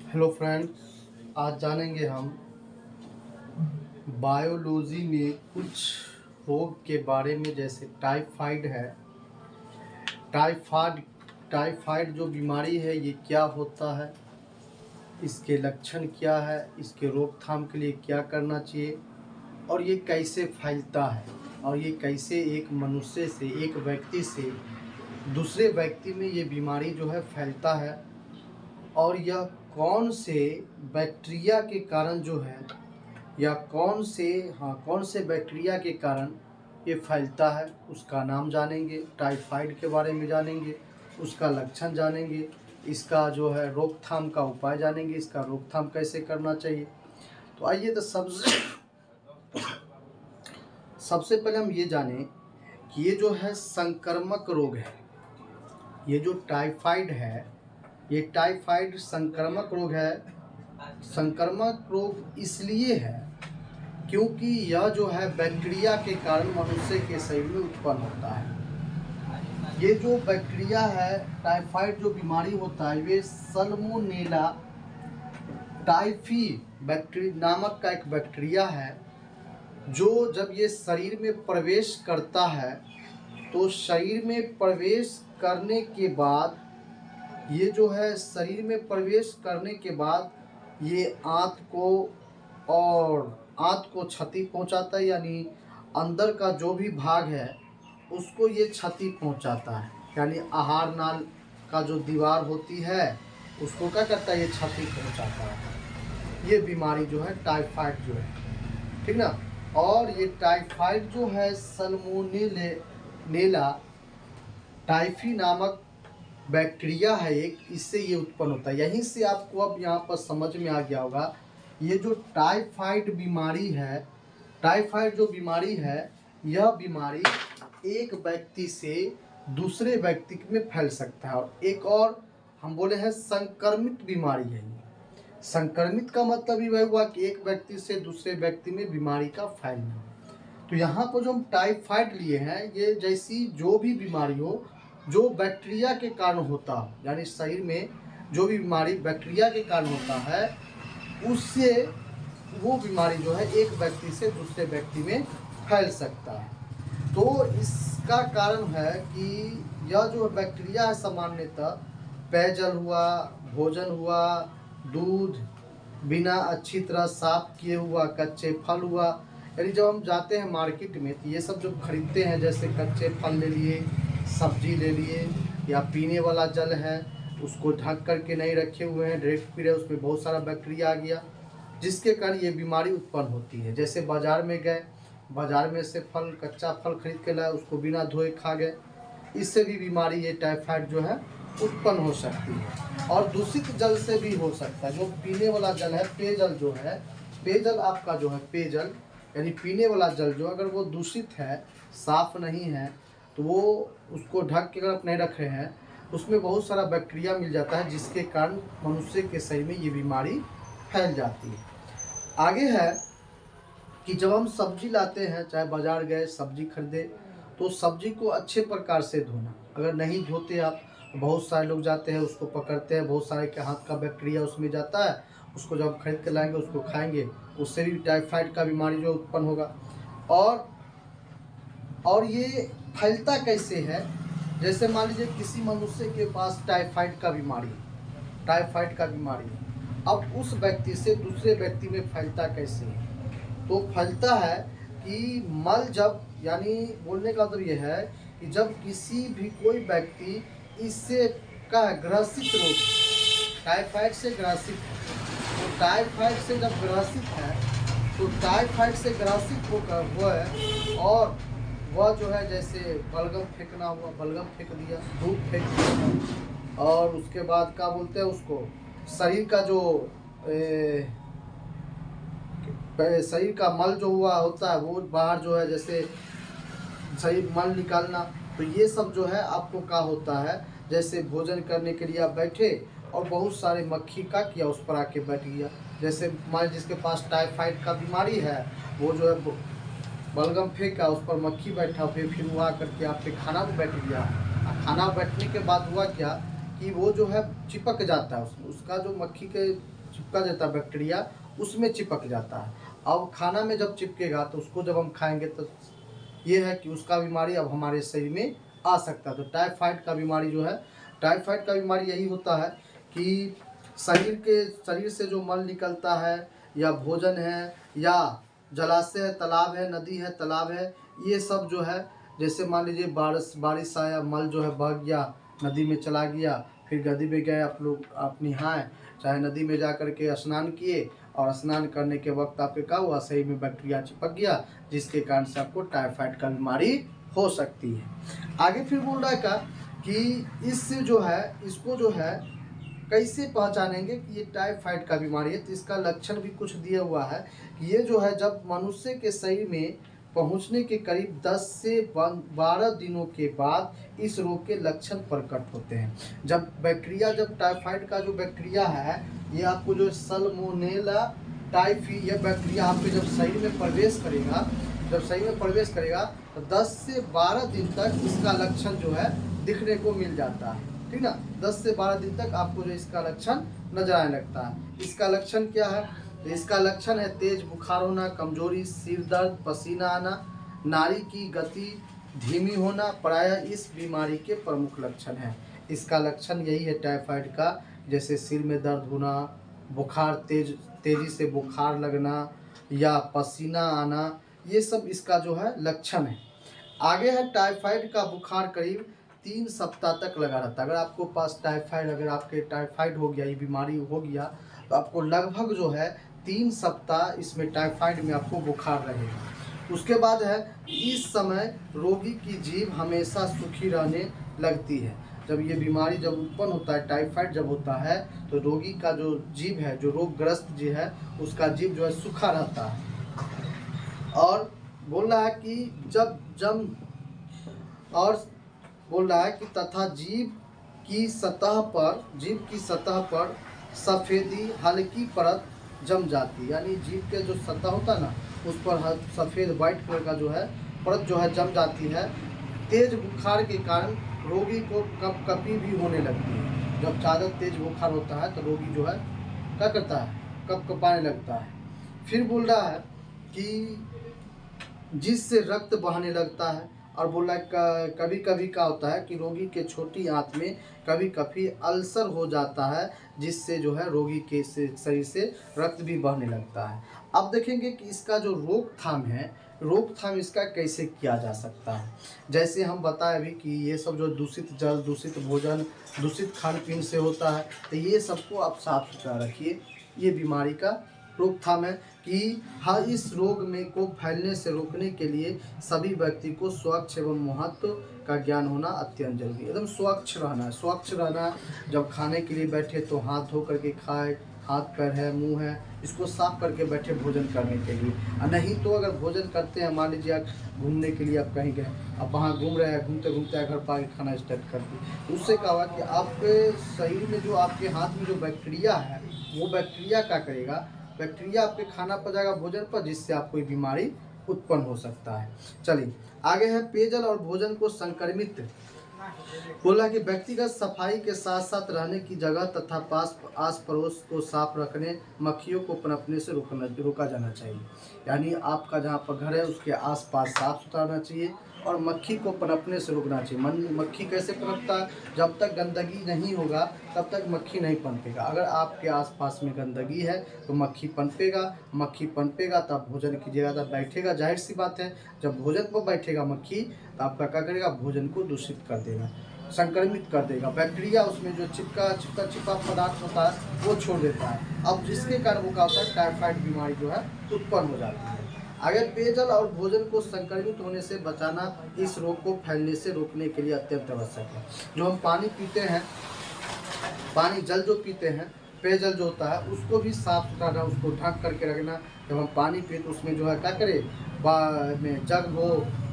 Hello friends, आज जानेंगे हम बायोलॉजी में कुछ रोग के बारे में। जैसे टाइफाइड है। टाइफाइड टाइफाइड जो बीमारी है ये क्या होता है, इसके लक्षण क्या है, इसके रोकथाम के लिए क्या करना चाहिए और ये कैसे फैलता है और ये कैसे एक मनुष्य से, एक व्यक्ति से दूसरे व्यक्ति में ये बीमारी जो है फैलता है और यह कौन से बैक्टीरिया के कारण जो है या कौन से बैक्टीरिया के कारण ये फैलता है, उसका नाम जानेंगे। टाइफाइड के बारे में जानेंगे, उसका लक्षण जानेंगे, इसका जो है रोकथाम का उपाय जानेंगे, इसका रोकथाम कैसे करना चाहिए। तो आइए तो सबसे पहले हम ये जानें कि ये जो है संक्रामक रोग है। ये जो टाइफाइड है, ये टाइफाइड संक्रामक रोग है। संक्रामक रोग इसलिए है क्योंकि यह जो है बैक्टीरिया के कारण मनुष्य के शरीर में उत्पन्न होता है। ये जो बैक्टीरिया है, टाइफाइड जो बीमारी होता है, ये सल्मोनेला टाइफी बैक्टीरिया नामक का एक बैक्टीरिया है जो जब ये शरीर में प्रवेश करता है तो शरीर में प्रवेश करने के बाद ये जो है शरीर में प्रवेश करने के बाद ये आंत को क्षति पहुंचाता है, यानी अंदर का जो भी भाग है उसको ये क्षति पहुंचाता है। यानी आहार नाल का जो दीवार होती है उसको क्या करता है, ये क्षति पहुंचाता है। ये बीमारी जो है टाइफाइड जो है, ठीक ना। और ये टाइफाइड जो है सल्मोनेला टाइफी नामक बैक्टीरिया है एक, इससे ये उत्पन्न होता है। यहीं से आपको अब यहाँ पर समझ में आ गया होगा, ये जो टाइफाइड बीमारी है, टाइफाइड जो बीमारी है, यह बीमारी एक व्यक्ति से दूसरे व्यक्ति में फैल सकता है। और एक और हम बोले हैं संक्रमित बीमारी है। ये संक्रमित का मतलब ये हुआ कि एक व्यक्ति से दूसरे व्यक्ति में बीमारी का फैलना। तो यहाँ पर जो हम टाइफाइड लिए हैं, ये जैसी जो भी बीमारी हो जो बैक्टीरिया के कारण होता हो, यानी शरीर में जो भी बीमारी बैक्टीरिया के कारण होता है, उससे वो बीमारी जो है एक व्यक्ति से दूसरे व्यक्ति में फैल सकता है। तो इसका कारण है कि यह जो बैक्टीरिया है सामान्यतः पेयजल हुआ, भोजन हुआ, दूध बिना अच्छी तरह साफ किए हुआ, कच्चे फल हुआ, यानी जब हम जाते हैं मार्केट में तो ये सब जो खरीदते हैं, जैसे कच्चे फल ले लिए, सब्जी ले लिए, या पीने वाला जल है उसको ढक करके नहीं रखे हुए हैं, डायरेक्ट पी रहे, उसमें बहुत सारा बैक्टीरिया आ गया जिसके कारण ये बीमारी उत्पन्न होती है। जैसे बाज़ार में गए, बाज़ार में से कच्चा फल खरीद के लाए, उसको बिना धोए खा गए, इससे भी बीमारी ये टाइफाइड जो है उत्पन्न हो सकती है। और दूषित जल से भी हो सकता है। जो पीने वाला जल है, पेयजल जो है, पेयजल आपका जो है पेयजल यानी पीने वाला जल जो अगर वो दूषित है, साफ नहीं है, तो वो उसको ढक के अगर आप नहीं रख रहे हैं, उसमें बहुत सारा बैक्टीरिया मिल जाता है जिसके कारण मनुष्य के शरीर में ये बीमारी फैल जाती है। आगे है कि जब हम सब्जी लाते हैं, चाहे बाज़ार गए सब्जी खरीदे, तो सब्जी को अच्छे प्रकार से धोना। अगर नहीं धोते आप, बहुत सारे लोग जाते हैं उसको पकड़ते हैं, बहुत सारे के हाथ का बैक्टीरिया उसमें जाता है, उसको जब खरीद के लाएंगे उसको खाएंगे, उससे भी टाइफाइड का बीमारी जो उत्पन्न होगा। और ये फैलता कैसे है, जैसे मान लीजिए किसी मनुष्य के पास टाइफाइड का बीमारी है, अब उस व्यक्ति से दूसरे व्यक्ति में फैलता कैसे है। तो फैलता है कि मल जब, यानी बोलने का मतलब ये है कि जब किसी भी कोई व्यक्ति इससे का ग्रसित रोग टाइफाइड से ग्रसित है, तो टाइफाइड से जब ग्रसित है, तो टाइफाइड से ग्रसित होकर हुआ है और वह जो है जैसे बलगम फेंकना हुआ, बलगम फेंक दिया, धूप फेंक दिया, और उसके बाद क्या बोलते हैं उसको, शरीर का जो शरीर का मल जो हुआ होता है वो बाहर जो है, जैसे शरीर मल निकालना, तो ये सब जो है आपको क्या होता है, जैसे भोजन करने के लिए आप बैठे और बहुत सारे मक्खी का किया उस पर आके बैठ गया। जैसे मान जिसके पास टाइफाइड का बीमारी है, वो जो है बलगम फेंका, उस पर मक्खी बैठा, फिर वो आकर के आपके खाना पर बैठ गया। खाना बैठने के बाद हुआ क्या कि वो जो है चिपक जाता है उसमें, उसका जो मक्खी के चिपका जाता है बैक्टीरिया, उसमें चिपक जाता है। अब खाना में जब चिपकेगा तो उसको जब हम खाएंगे तो ये है कि उसका बीमारी अब हमारे शरीर में आ सकता है। तो टाइफाइड का बीमारी जो है, टाइफाइड का बीमारी यही होता है कि शरीर से जो मल निकलता है या भोजन है या जलाशय है, तालाब है, नदी है, तालाब है, ये सब जो है, जैसे मान लीजिए बारिश आया, मल जो है बह गया, नदी में चला गया, फिर नदी में गए आप लोग, आप नहाए, चाहे नदी में जा कर के स्नान किए, और स्नान करने के वक्त आपके क्या हुआ, शरीर में बैक्टीरिया चिपक गया, जिसके कारण से आपको टाइफाइड का बीमारी हो सकती है। आगे फिर बोल रहा है का कि इससे जो है, इसको जो है कैसे पहचानेंगे कि ये टाइफाइड का बीमारी है। तो इसका लक्षण भी कुछ दिया हुआ है कि ये जो है, जब मनुष्य के शरीर में पहुंचने के करीब 10 से 12 दिनों के बाद इस रोग के लक्षण प्रकट होते हैं। जब टाइफाइड का जो बैक्टीरिया है, ये आपको जो सल्मोनेला टाइफी, यह बैक्टीरिया आपके जब शरीर में प्रवेश करेगा तो 10 से 12 दिन तक इसका लक्षण जो है दिखने को मिल जाता है, ठीक ना। 10 से 12 दिन तक आपको जो इसका लक्षण नजर आने लगता है। इसका लक्षण क्या है? तो इसका लक्षण है तेज बुखार होना, कमजोरी, सिर दर्द, पसीना आना, नाड़ी की गति धीमी होना, प्रायः इस बीमारी के प्रमुख लक्षण हैं। इसका लक्षण यही है टाइफाइड का, जैसे सिर में दर्द होना, बुखार, तेजी से बुखार लगना या पसीना आना, ये सब इसका जो है लक्षण है। आगे है टाइफाइड का बुखार करीब 3 सप्ताह तक लगा रहता है। अगर आपको पास अगर आपके टाइफाइड हो गया, ये बीमारी हो गया, तो आपको लगभग जो है 3 सप्ताह इसमें टाइफाइड में आपको बुखार रहेगा। उसके बाद है, इस समय रोगी की जीभ हमेशा सूखी रहने लगती है। जब ये बीमारी जब उत्पन्न होता है, टाइफाइड जब होता है, तो रोगी का जो जीभ है, जो रोगग्रस्त जी है, उसका जीभ जो है सूखा रहता है। और बोल रहा है कि तथा जीभ की सतह पर सफ़ेदी हल्की परत जम जाती है। यानी जीभ के जो सतह होता है ना, उस पर सफ़ेद व्हाइट कलर का जो है परत जो है जम जाती है। तेज बुखार के कारण रोगी को कपकपी भी होने लगती है। जब ज़्यादा तेज बुखार होता है तो रोगी जो है क्या करता है, कपकपाने लगता है। फिर बोल रहा है कि जिससे रक्त बहने लगता है। और बोला कभी कभी क्या होता है कि रोगी के छोटी आंत में कभी कभी अल्सर हो जाता है, जिससे जो है रोगी के शरीर से रक्त भी बहने लगता है। अब देखेंगे कि इसका जो रोकथाम इसका कैसे किया जा सकता है। जैसे हम बताएं अभी कि ये सब जो दूषित जल, दूषित भोजन, दूषित खान पीन से होता है, तो ये सबको आप साफ सुथरा रखिए। ये बीमारी का रोकथाम है कि इस रोग में को फैलने से रोकने के लिए सभी व्यक्ति को स्वच्छ एवं महत्व का ज्ञान होना अत्यंत जरूरी है। एकदम स्वच्छ रहना। जब खाने के लिए बैठे तो हाथ धो करके खाए, हाथ पैर है, मुंह है, इसको साफ करके बैठे भोजन करने के लिए। और नहीं तो अगर भोजन करते हैं, मान लीजिए आप घूमने के लिए आप कहीं गए, अब वहाँ घूम रहे हैं, घूमते घूमते घर पर आके खाना स्टार्ट कर दिए, उससे क्या हुआ कि आपके शरीर में जो आपके हाथ में जो बैक्टीरिया है, वो बैक्टीरिया क्या करेगा, बैक्टीरिया आपके खाना पर जाएगा, भोजन पर, जिससे आपको बीमारी उत्पन्न हो सकता है। चलिए आगे है, पेयजल और भोजन को संक्रमित। बोला कि व्यक्तिगत सफाई के साथ साथ रहने की जगह तथा आस पड़ोस को साफ रखने, मक्खियों को पनपने से रोका जाना चाहिए। यानी आपका जहाँ पर घर है उसके आसपास साफ सुथरा रहना चाहिए और मक्खी को पनपने से रोकना चाहिए। मक्खी कैसे पनपता है? जब तक गंदगी नहीं होगा तब तक मक्खी नहीं पनपेगा। अगर आपके आसपास में गंदगी है तो मक्खी पनपेगा तब भोजन कीजिएगा, तब बैठेगा। जाहिर सी बात है, जब भोजन पर बैठेगा मक्खी तो आपका क्या करेगा, भोजन को दूषित कर देगा, संक्रमित कर देगा। बैक्टीरिया उसमें जो चिपका पदार्थ होता है वो छोड़ देता है। अब जिसके कारण वो क्या होता है, टाइफाइड बीमारी जो है उत्पन्न हो जाती है। अगर पेयजल और भोजन को संक्रमित होने से बचाना इस रोग को फैलने से रोकने के लिए अत्यंत आवश्यक है। जो हम पानी पीते हैं, जल जो पीते हैं, पेयजल जो होता है उसको भी साफ सुथरा रखना, उसको ढक करके रखना। जब हम पानी पिए तो उसमें जो है क्या करें, में जग हो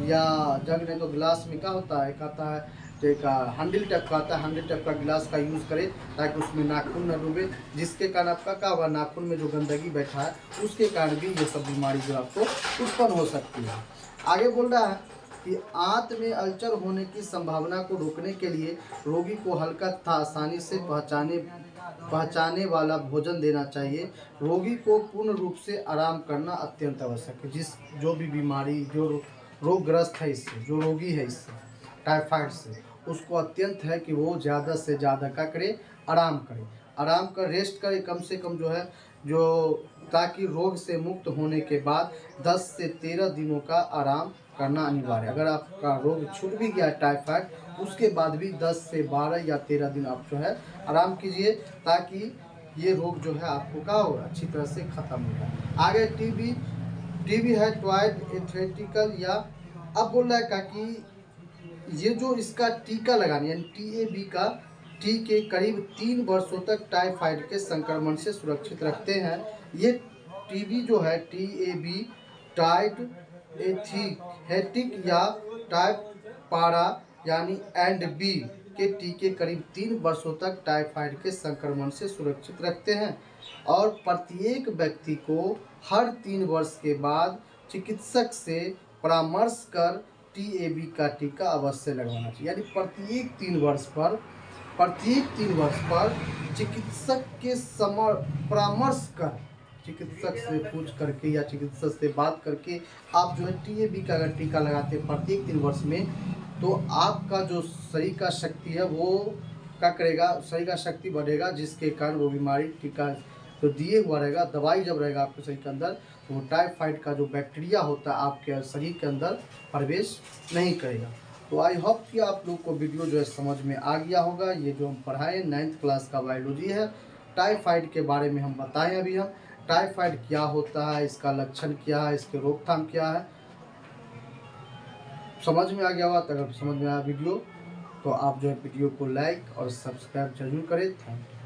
या जग नहीं तो गिलास में क्या होता है, कहता है एक हैंडल टाइप का आता है, हैंडल टाइप का गिलास का यूज़ करें ताकि उसमें नाखून न डूबे, जिसके कारण आपका क्या होगा, नाखून में जो गंदगी बैठा है उसके कारण भी ये सब बीमारी जो आपको उत्पन्न हो सकती है। आगे बोल रहा है कि आंत में अल्सर होने की संभावना को रोकने के लिए रोगी को हल्का तथा आसानी से पहचाने वाला भोजन देना चाहिए। रोगी को पूर्ण रूप से आराम करना अत्यंत आवश्यक है। जो भी बीमारी, जो रोगग्रस्त है, इससे जो रोगी है, इससे टाइफाइड से, उसको अत्यंत है कि वो ज़्यादा से ज़्यादा क्या करे, आराम करे। आराम कर रेस्ट करे कम से कम जो है, जो ताकि रोग से मुक्त होने के बाद 10 से 13 दिनों का आराम करना अनिवार्य है। अगर आपका रोग छूट भी गया टाइफाइड, उसके बाद भी 10 से 12 या 13 दिन आप जो है आराम कीजिए, ताकि ये रोग जो है आपको क्या हो, अच्छी तरह से ख़त्म हो जाए। आगे टीबी है ट्वाइड एथेटिकल, या अब बोल रहा है का कि ये जो इसका टीका लगाने, यानी टीएबी का टीके करीब 3 वर्षों तक टाइफाइड के संक्रमण से सुरक्षित रखते हैं। ये टीबी जो है टीएबी, टाइड एथेटिक या टाइप पारा यानी एंड बी के टीके करीब 3 वर्षों तक टाइफाइड के संक्रमण से सुरक्षित रखते हैं, और प्रत्येक व्यक्ति को हर 3 वर्ष के बाद चिकित्सक से परामर्श कर टीएबी का टीका अवश्य लगवाना चाहिए। यानी प्रत्येक 3 वर्ष पर चिकित्सक के परामर्श कर, चिकित्सक से पूछ करके या चिकित्सक से बात करके आप जो है टीएबी का अगर टीका लगाते हैं प्रत्येक 3 वर्ष में, तो आपका जो शरीर का शक्ति है वो क्या करेगा, शरीर का शक्ति बढ़ेगा, जिसके कारण वो बीमारी टीका तो दिए हुआ रहेगा। दवाई जब रहेगा आपके शरीर के अंदर, तो टाइफाइड का जो बैक्टीरिया होता है आपके शरीर के अंदर प्रवेश नहीं करेगा। तो आई होप कि आप लोग को वीडियो जो है समझ में आ गया होगा। ये जो हम पढ़ाए 9th क्लास का बायोलॉजी है, टाइफाइड के बारे में हम बताएं। अभी हम टाइफाइड क्या होता है, इसका लक्षण क्या है, इसके रोकथाम क्या है, समझ में आ गया होगा। तो अगर समझ में आया वीडियो, तो आप जो है वीडियो को लाइक और सब्सक्राइब जरूर करें। Thank you.